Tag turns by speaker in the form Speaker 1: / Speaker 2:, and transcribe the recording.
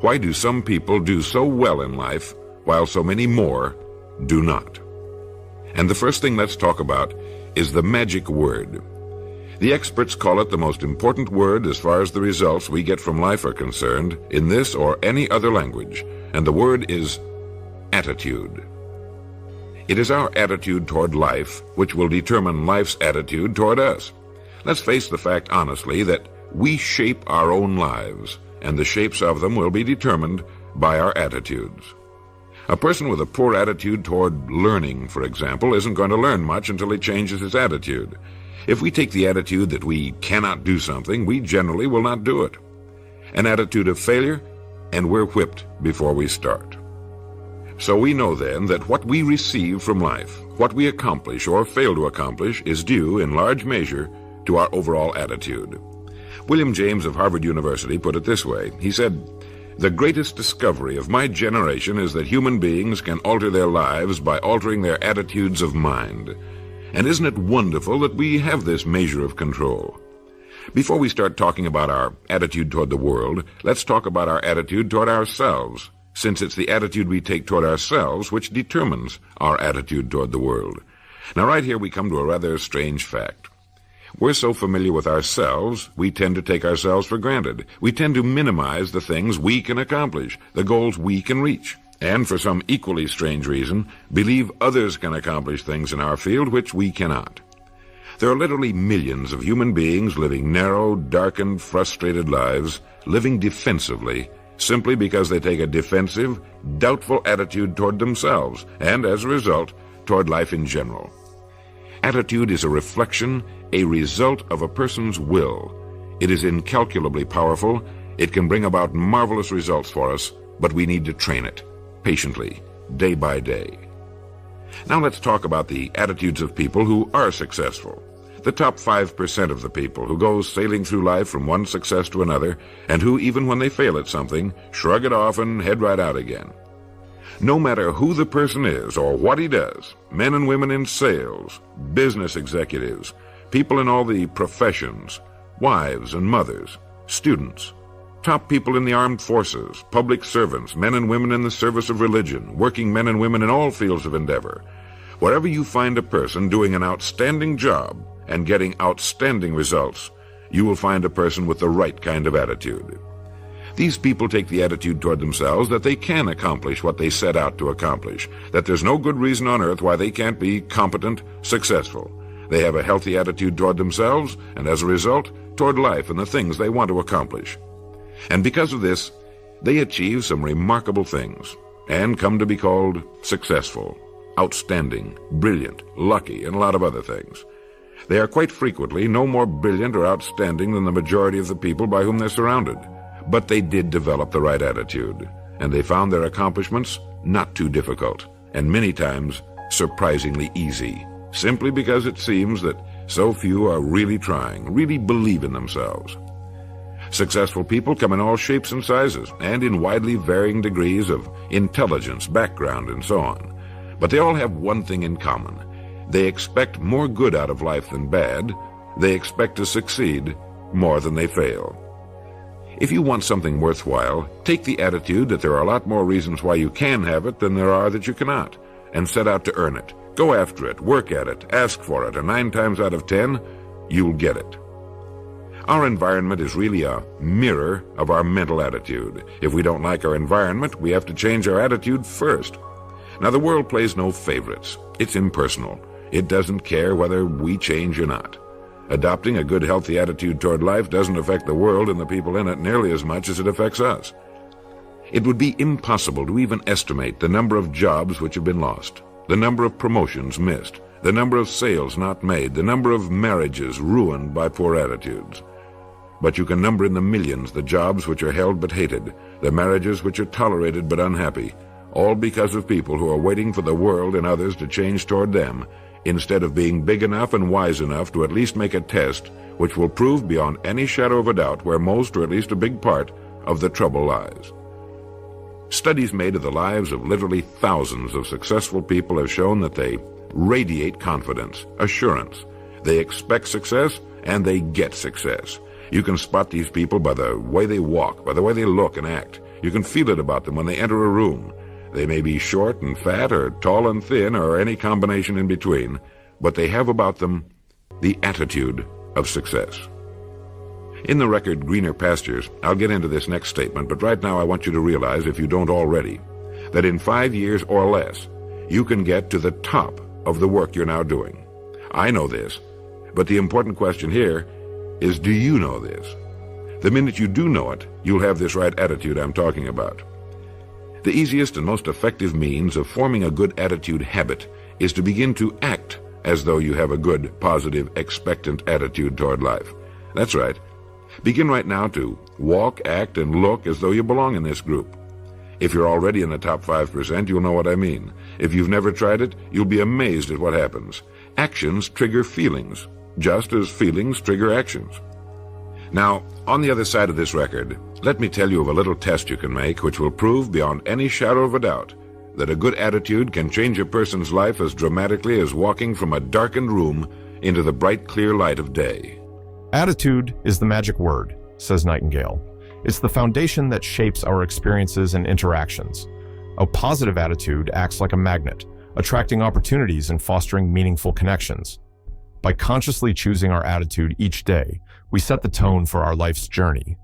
Speaker 1: Why do some people do so well in life while so many more do not? And the first thing let's talk about is the magic word. The experts call it the most important word as far as the results we get from life are concerned in this or any other language, and the word is attitude. It is our attitude toward life which will determine life's attitude toward us. Let's face the fact honestly that we shape our own lives, and the shapes of them will be determined by our attitudes. A person with a poor attitude toward learning, for example, isn't going to learn much until he changes his attitude. If we take the attitude that we cannot do something, we generally will not do it. An attitude of failure, and we're whipped before we start. So we know then that what we receive from life, what we accomplish or fail to accomplish, is due in large measure to our overall attitude. William James of Harvard University put it this way. He said, "The greatest discovery of my generation is that human beings can alter their lives by altering their attitudes of mind. And isn't it wonderful that we have this measure of control?" Before we start talking about our attitude toward the world, let's talk about our attitude toward ourselves, since it's the attitude we take toward ourselves which determines our attitude toward the world. Now right here we come to a rather strange fact. We're so familiar with ourselves, we tend to take ourselves for granted. We tend to minimize the things we can accomplish, the goals we can reach, and for some equally strange reason, believe others can accomplish things in our field which we cannot. There are literally millions of human beings living narrow, darkened, frustrated lives, living defensively, simply because they take a defensive, doubtful attitude toward themselves, and as a result, toward life in general. Attitude is a reflection, a result of a person's will. It is incalculably powerful. It can bring about marvelous results for us, but we need to train it, patiently, day by day. Now let's talk about the attitudes of people who are successful. The top 5% of the people who go sailing through life from one success to another, and who, even when they fail at something, shrug it off and head right out again. No matter who the person is or what he does, men and women in sales, business executives, people in all the professions, wives and mothers, students, top people in the armed forces, public servants, men and women in the service of religion, working men and women in all fields of endeavor. Wherever you find a person doing an outstanding job and getting outstanding results, you will find a person with the right kind of attitude. These people take the attitude toward themselves that they can accomplish what they set out to accomplish, that there's no good reason on earth why they can't be competent, successful. They have a healthy attitude toward themselves, and as a result, toward life and the things they want to accomplish. And because of this, they achieve some remarkable things, and come to be called successful, outstanding, brilliant, lucky, and a lot of other things. They are quite frequently no more brilliant or outstanding than the majority of the people by whom they're surrounded. But they did develop the right attitude, and they found their accomplishments not too difficult, and many times surprisingly easy, simply because it seems that so few are really trying, really believe in themselves. Successful people come in all shapes and sizes, and in widely varying degrees of intelligence, background, and so on. But they all have one thing in common. They expect more good out of life than bad. They expect to succeed more than they fail. If you want something worthwhile, take the attitude that there are a lot more reasons why you can have it than there are that you cannot, and set out to earn it. Go after it, work at it, ask for it, and 9 times out of 10, you'll get it. Our environment is really a mirror of our mental attitude. If we don't like our environment, we have to change our attitude first. Now, the world plays no favorites. It's impersonal. It doesn't care whether we change or not. Adopting a good, healthy attitude toward life doesn't affect the world and the people in it nearly as much as it affects us. It would be impossible to even estimate the number of jobs which have been lost, the number of promotions missed, the number of sales not made, the number of marriages ruined by poor attitudes. But you can number in the millions the jobs which are held but hated, the marriages which are tolerated but unhappy, all because of people who are waiting for the world and others to change toward them, instead of being big enough and wise enough to at least make a test which will prove beyond any shadow of a doubt where most, or at least a big part, of the trouble lies. Studies made of the lives of literally thousands of successful people have shown that they radiate confidence, assurance. They expect success, and they get success. You can spot these people by the way they walk, by the way they look and act. You can feel it about them when they enter a room. They may be short and fat or tall and thin or any combination in between, but they have about them the attitude of success. In the record Greener Pastures, I'll get into this next statement, but right now I want you to realize, if you don't already, that in 5 years or less, you can get to the top of the work you're now doing. I know this, but the important question here is, do you know this? The minute you do know it, you'll have this right attitude I'm talking about. The easiest and most effective means of forming a good attitude habit is to begin to act as though you have a good, positive, expectant attitude toward life. That's right. Begin right now to walk, act, and look as though you belong in this group. If you're already in the top 5%, you'll know what I mean. If you've never tried it, you'll be amazed at what happens. Actions trigger feelings, just as feelings trigger actions. Now, on the other side of this record, let me tell you of a little test you can make which will prove beyond any shadow of a doubt that a good attitude can change a person's life as dramatically as walking from a darkened room into the bright, clear light of day.
Speaker 2: Attitude is the magic word, says Nightingale. It's the foundation that shapes our experiences and interactions. A positive attitude acts like a magnet, attracting opportunities and fostering meaningful connections. By consciously choosing our attitude each day, we set the tone for our life's journey.